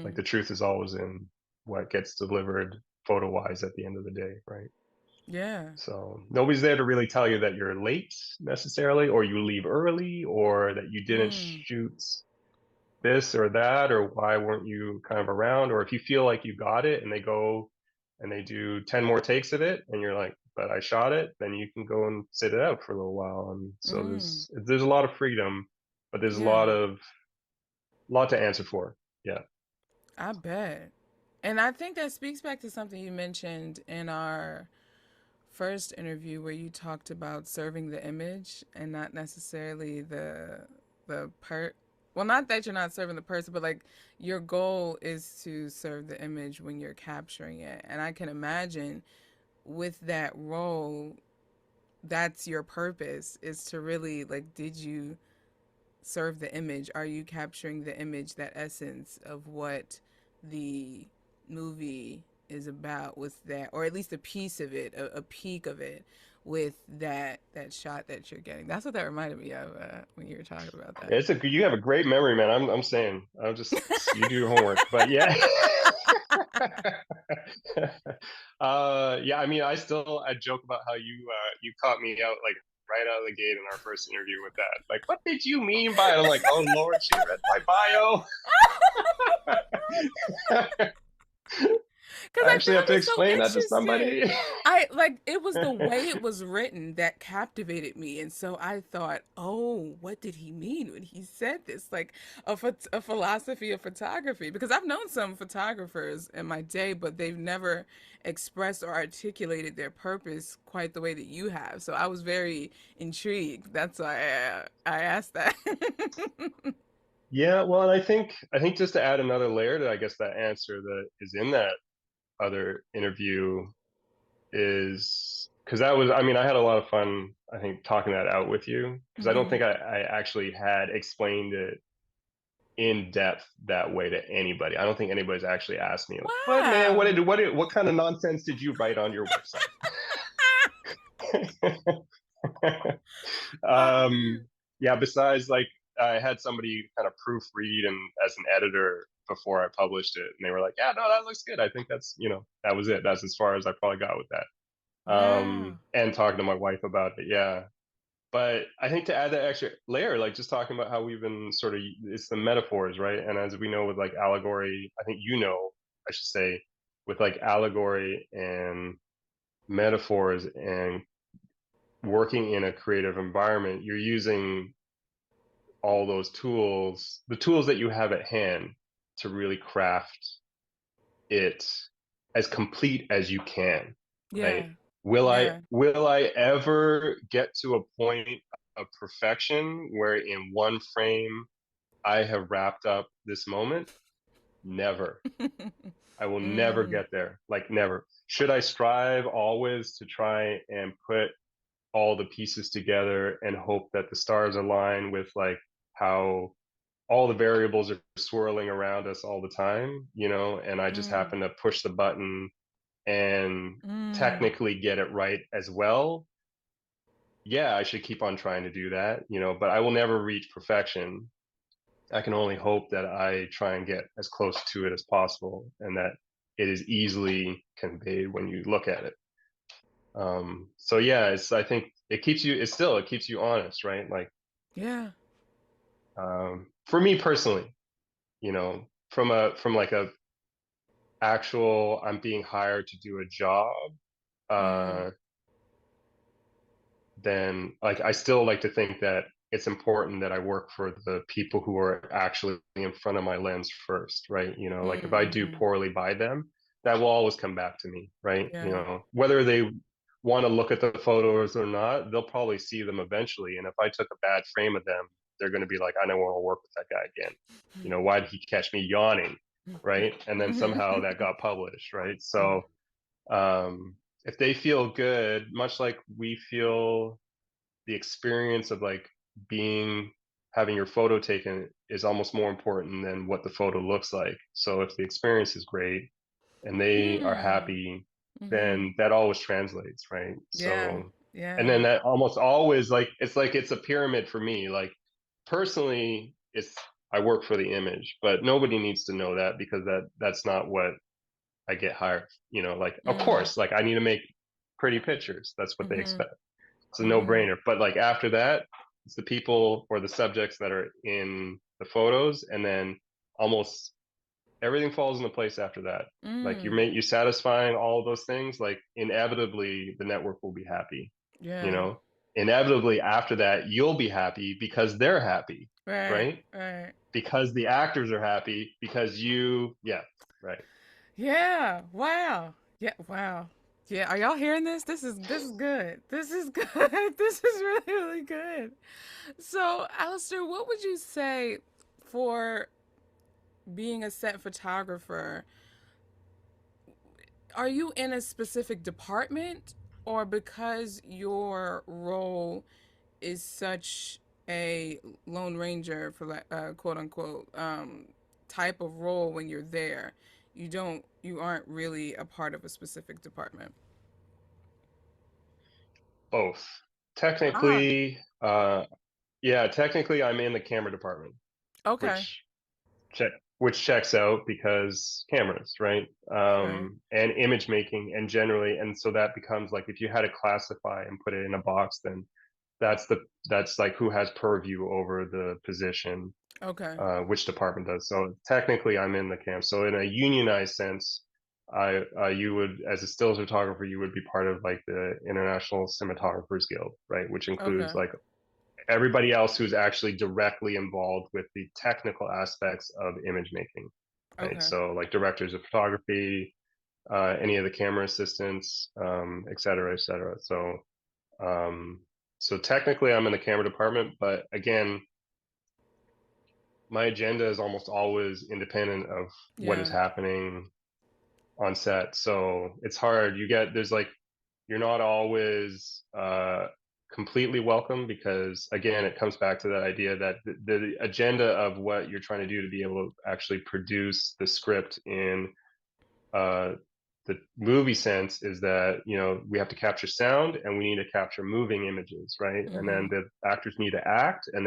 Like mm. the truth is always in what gets delivered photo wise at the end of the day, right? Yeah. So nobody's there to really tell you that you're late necessarily, or you leave early, or that you didn't Mm. shoot this or that, or why weren't you kind of around, or if you feel like you got it and they go and they do 10 more takes of it and you're like, but I shot it, then you can go and sit it out for a little while. And so Mm. there's a lot of freedom, but there's a Yeah. lot to answer for. Yeah. I bet. And I think that speaks back to something you mentioned in our first interview where you talked about serving the image and not necessarily the per well, not that you're not serving the person, but like your goal is to serve the image when you're capturing it. And I can imagine with that role, that's your purpose, is to really like, did you serve the image? Are you capturing the image, that essence of what the movie is about with that, or at least a piece of it, a peak of it, with that shot that you're getting? That's what that reminded me of when you were talking about that. You have a great memory, man. I'm saying, you do your homework, but yeah. Yeah, I mean, I joke about how you caught me out like right out of the gate in our first interview with that. Like, what did you mean by it? I'm like, oh Lord, she read my bio. Because I I actually have found to it so explain that to interesting. somebody. I like it was the way it was written that captivated me, and so I thought, oh, what did he mean when he said this? Like a philosophy of photography. Because I've known some photographers in my day, but they've never expressed or articulated their purpose quite the way that you have. So I was very intrigued. That's why I asked that. Yeah, well, and I think just to add another layer to, I guess, that answer that is in that other interview is because I mean, I had a lot of fun, I think, talking that out with you because I don't Hmm. think I actually had explained it in depth that way to anybody. I don't think anybody's actually asked me, like, what man, Wow. what kind of nonsense did you write on your website? Oh um, man. yeah, besides like I had somebody kind of proofread and as an editor before I published it, and they were like, "Yeah, no, that looks good. I think that was it. That's as far as I probably got with that." Wow. And talking to my wife about it, yeah. But I think to add that extra layer, like just talking about how we've been sort of, it's the metaphors, right? And as we know with like allegory, I think I should say, with like allegory and metaphors and working in a creative environment, you're using all those tools, the tools that you have at hand to really craft it as complete as you can, right? Yeah. Will I Yeah. will I ever get to a point of perfection where in one frame I have wrapped up this moment? Never. I will never Mm. get there. Like never. Should I strive always to try and put all the pieces together and hope that the stars align with like how all the variables are swirling around us all the time, and I just Mm. happen to push the button and Mm. technically get it right as well. Yeah, I should keep on trying to do that, but I will never reach perfection. I can only hope that I try and get as close to it as possible and that it is easily conveyed when you look at it. So yeah, I think it keeps you honest, right? Like, Yeah. for me personally, from like a actual, I'm being hired to do a job, Mm. uh, then like I still like to think that it's important that I work for the people who are actually in front of my lens first, right? Like if I do Mm-hmm. poorly by them, that will always come back to me, right? Yeah. Whether they want to look at the photos or not, they'll probably see them eventually. And if I took a bad frame of them, they're going to be like, I don't want to work with that guy again. Why did he catch me yawning? Right. And then somehow that got published. Right. So, um, if they feel good, much like we feel the experience of like being having your photo taken is almost more important than what the photo looks like. So if the experience is great and they are Mm. happy, Mm-hmm. then that always translates, right? Yeah. So, and Yeah. then that almost always like it's a pyramid for me. Like personally, I work for the image, but nobody needs to know that because that's not what I get hired. Like of Mm. course, like I need to make pretty pictures. That's what they Mhm. expect. It's a Mhm. no-brainer. But like after that, it's the people or the subjects that are in the photos, and then almost everything falls into place after that. Like Mm. you satisfying all of those things, like inevitably the network will be happy, you Yeah. know? Inevitably after that, you'll be happy because they're happy, Right. right? Right. Because the actors are happy, because yeah, right. Yeah. Wow. Yeah. Wow. Yeah. Are y'all hearing this? This is good. This is good. This is really really good. So, Alistair, what would you say for being a set photographer? Are you in a specific department, or because your role is such a lone ranger for quote unquote type of role when you're there, you aren't really a part of a specific department? Both. Ah, Technically, yeah, technically I'm in the camera department, okay, which check which checks out because cameras, right? right, And image making and generally, and so that becomes like if you had to classify and put it in a box, then that's like who has purview over the position, okay, which department does. So technically, I'm in the cam. So in a unionized sense, you would, as a stills photographer, you would be part of like the International Cinematographers Guild, right? Which includes okay, like everybody else who's actually directly involved with the technical aspects of image making, right? okay, So like directors of photography, any of the camera assistants, et cetera, et cetera. Um, so technically I'm in the camera department, but again, my agenda is almost always independent of what is yeah, happening on set. So it's hard. There's like, you're not always completely welcome because again, it comes back to that idea that the agenda of what you're trying to do to be able to actually produce the script in uh, the movie sense is that we have to capture sound and we need to capture moving images, right? And then mm-hmm, the actors need to act, and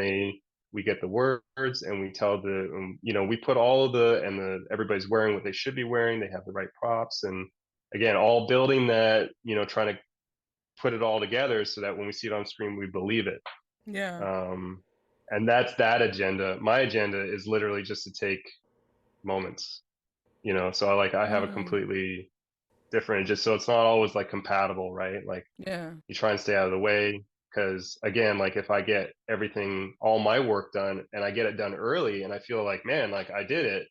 we get the words and we tell we put all of everybody's wearing what they should be wearing, they have the right props, and again, all building that, trying to put it all together so that when we see it on screen we believe it. yeah, um, and that's that agenda. My agenda is literally just to take moments, so I have a mm, completely different, just so it's not always like compatible, right? Like yeah, you try and stay out of the way because again, like if I get everything, all my work done and I get it done early and I feel like, man, like I did it,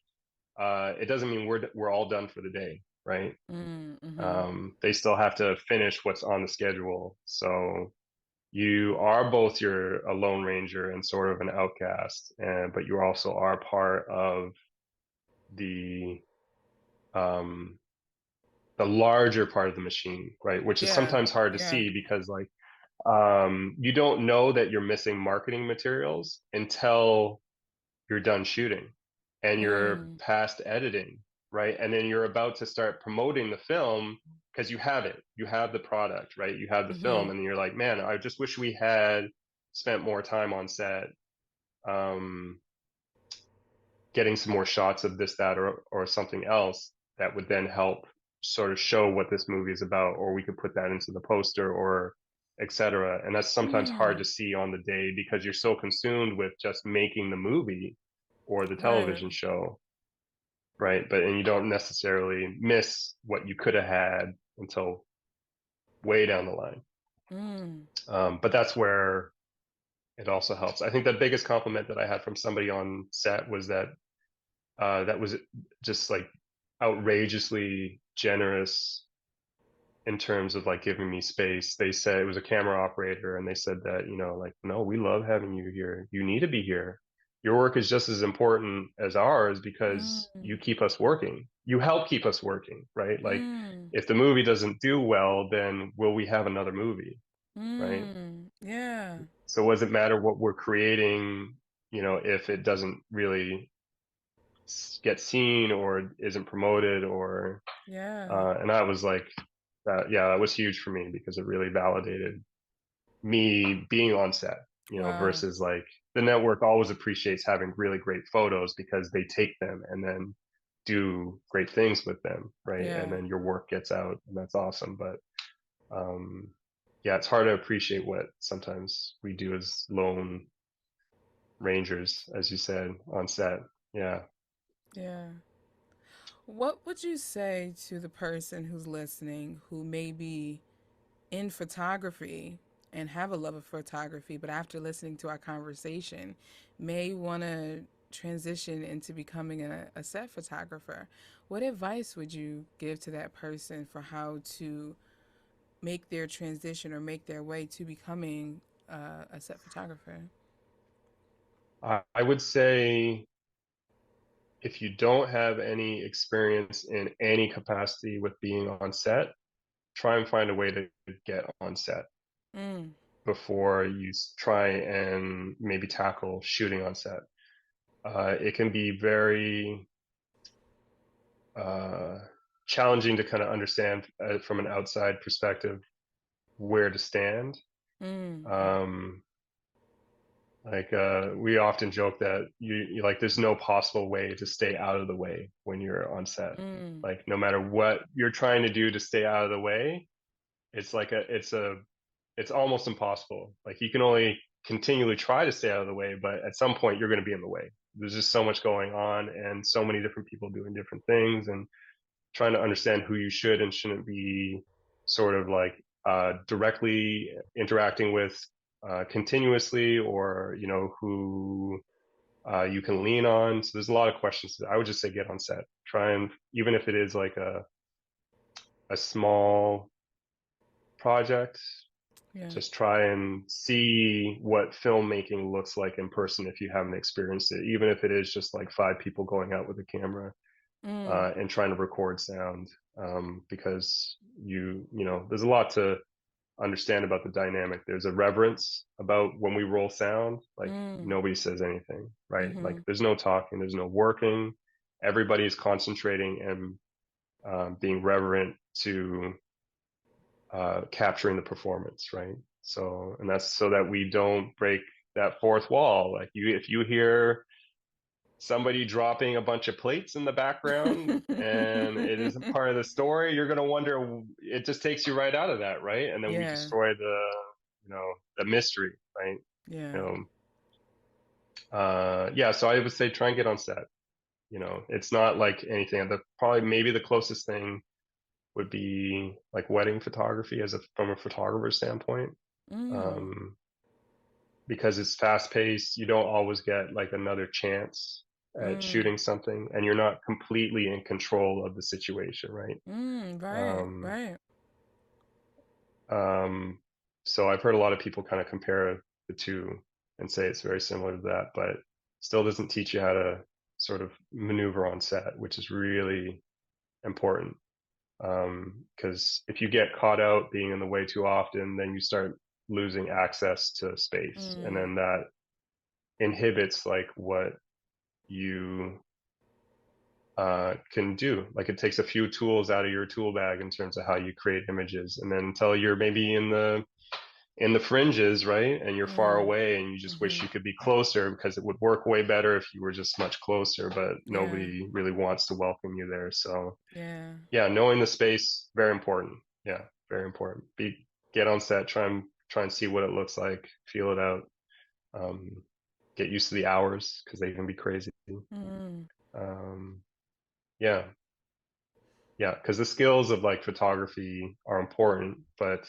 it doesn't mean we're all done for the day, right? mm-hmm, They still have to finish what's on the schedule. So you are both you're a lone ranger and sort of an outcast, and but you also are part of the um the larger part of the machine, right? Which is yeah, sometimes hard to yeah, see because like you don't know that you're missing marketing materials until you're done shooting and you're mm, past editing, right? And then you're about to start promoting the film because you have the product, right? You have the mm-hmm, film, and you're like, man, I just wish we had spent more time on set, um, getting some more shots of this, that, or something else that would then help sort of show what this movie is about, or we could put that into the poster or etc. And that's sometimes hard mm, to see on the day because you're so consumed with just making the movie or the right, television show, right? And you don't necessarily miss what you could have had until way down the line. mm, But that's where it also helps. I think the biggest compliment that I had from somebody on set was that was just like outrageously generous in terms of like giving me space. They said it was a camera operator, and they said that, like, no, we love having you here. You need to be here. Your work is just as important as ours because mm, you keep us working. You help keep us working, right? Like, mm, if the movie doesn't do well, then will we have another movie, right? yeah, So, does it matter what we're creating, if it doesn't really get seen or isn't promoted or yeah, and I was like that, yeah, that was huge for me because it really validated me being on set, wow, versus like the network always appreciates having really great photos because they take them and then do great things with them, right? And yeah, then your work gets out and that's awesome. But um, yeah, it's hard to appreciate what sometimes we do as lone rangers, as you said, on set. Yeah. Yeah. What would you say to the person who's listening who may be in photography and have a love of photography, but after listening to our conversation, may want to transition into becoming a set photographer? What advice would you give to that person for how to make their transition or make their way to becoming a set photographer? I would say if you don't have any experience in any capacity with being on set, try and find a way to get on set Mm, before you try and maybe tackle shooting on set. It can be very uh, challenging to kind of understand from an outside perspective where to stand. mm, Um, we often joke that like there's no possible way to stay out of the way when you're on set. mm, Like no matter what you're trying to do to stay out of the way, it's like it's almost impossible. Like you can only continually try to stay out of the way, but at some point you're going to be in the way. There's just so much going on and so many different people doing different things, and trying to understand who you should and shouldn't be sort of like directly interacting with continuously, or who you can lean on. So there's a lot of questions. I would just say get on set. Try and, even if it is like a small project, yeah. just try and see what filmmaking looks like in person if you haven't experienced it, even if it is just like five people going out with a camera Mm, and trying to record sound, because there's a lot to understand about the dynamic. There's a reverence about when we roll sound. Like mm, nobody says anything, right? Like mm-hmm, there's no talking, there's no working. Everybody is concentrating and being reverent to capturing the performance, right? So, and that's so that we don't break that fourth wall. Like if you hear somebody dropping a bunch of plates in the background and it isn't part of the story, you're going to wonder, it just takes you right out of that, right? And then we yeah, destroy the mystery, right? yeah. You yeah, so I would say try and get on set. It's not like anything. Probably maybe the closest thing would be like wedding photography from a photographer standpoint. Mm, Um, because it's fast paced. You don't always get like another chance at mm, shooting something, and you're not completely in control of the situation, right? right, Um, right. um, so I've heard a lot of people kind of compare the two and say it's very similar to that, but still doesn't teach you how to sort of maneuver on set, which is really important. Because if you get caught out being in the way too often, then you start losing access to space, and Mm, then that inhibits like what you can do. Like it takes a few tools out of your tool bag in terms of how you create images, and then until you're maybe in the fringes, right, and you're far mm, away, and you just wish mm-hmm, you could be closer because it would work way better if you were just much closer. But yeah, nobody really wants to welcome you there. So yeah. yeah, knowing the space very important. Yeah, very important. Get on set, try and see what it looks like, feel it out. Um, get used to the hours because they can be crazy. Mm, Um, yeah, yeah, because the skills of like photography are important, but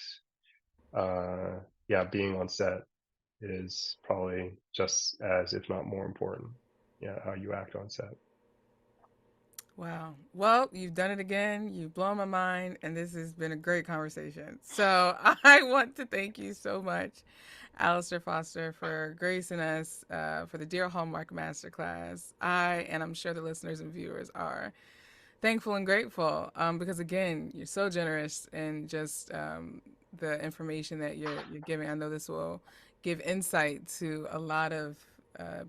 uh, yeah, being on set is probably just as, if not more important. Yeah, how you act on set. wow. Well, you've done it again. You've blown my mind, and this has been a great conversation. So I want to thank you so much, Allister Foster, for gracing us for the Dear Hallmark Masterclass. And I'm sure the listeners and viewers are thankful and grateful because again you're so generous and just the information that you're giving. I know this will give insight to a lot of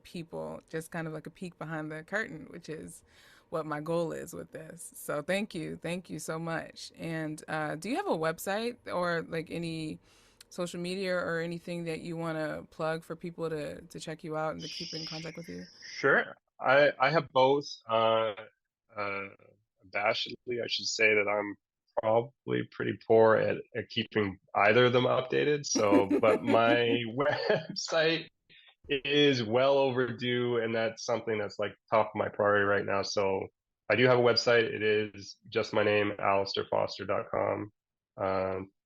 people, just kind of like a peek behind the curtain, which is what my goal is with this. So thank you so much. And do you have a website or like any social media or anything that you want to plug for people to check you out and to keep in contact with you? Sure. I have both. Abashedly, I should say that I'm probably pretty poor at keeping either of them updated. So, but my website is well overdue, and that's something that's like top of my priority right now. So I do have a website. It is just my name, alisterfoster.com.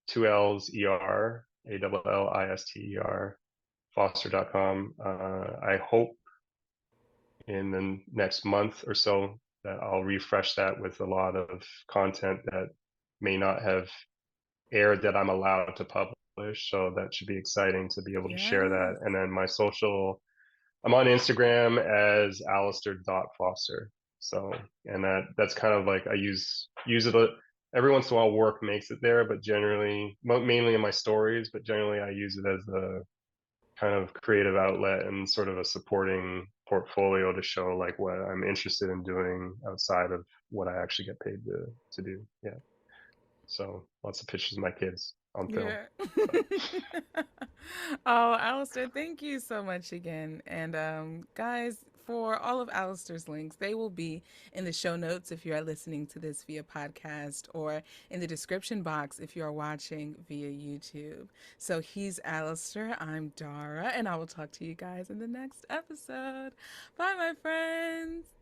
Two L's ER, ALLISTER, foster.com. I hope in the next month or so that I'll refresh that with a lot of content that may not have aired that I'm allowed to publish. So that should be exciting to be able to share Yes. that. And then my social, I'm on Instagram as Allister.Foster. So, and that's kind of like I use it every once in a while. Work makes it there, but generally, mainly in my stories, but generally I use it as a kind of creative outlet and sort of a supporting portfolio to show like what I'm interested in doing outside of what I actually get paid to do. Yeah. So lots of pictures of my kids on film. Yeah. But Oh, Alistair, thank you so much again. And guys, for all of Alistair's links, they will be in the show notes if you are listening to this via podcast, or in the description box if you are watching via YouTube. So he's Alistair, I'm Dara, and I will talk to you guys in the next episode. Bye, my friends.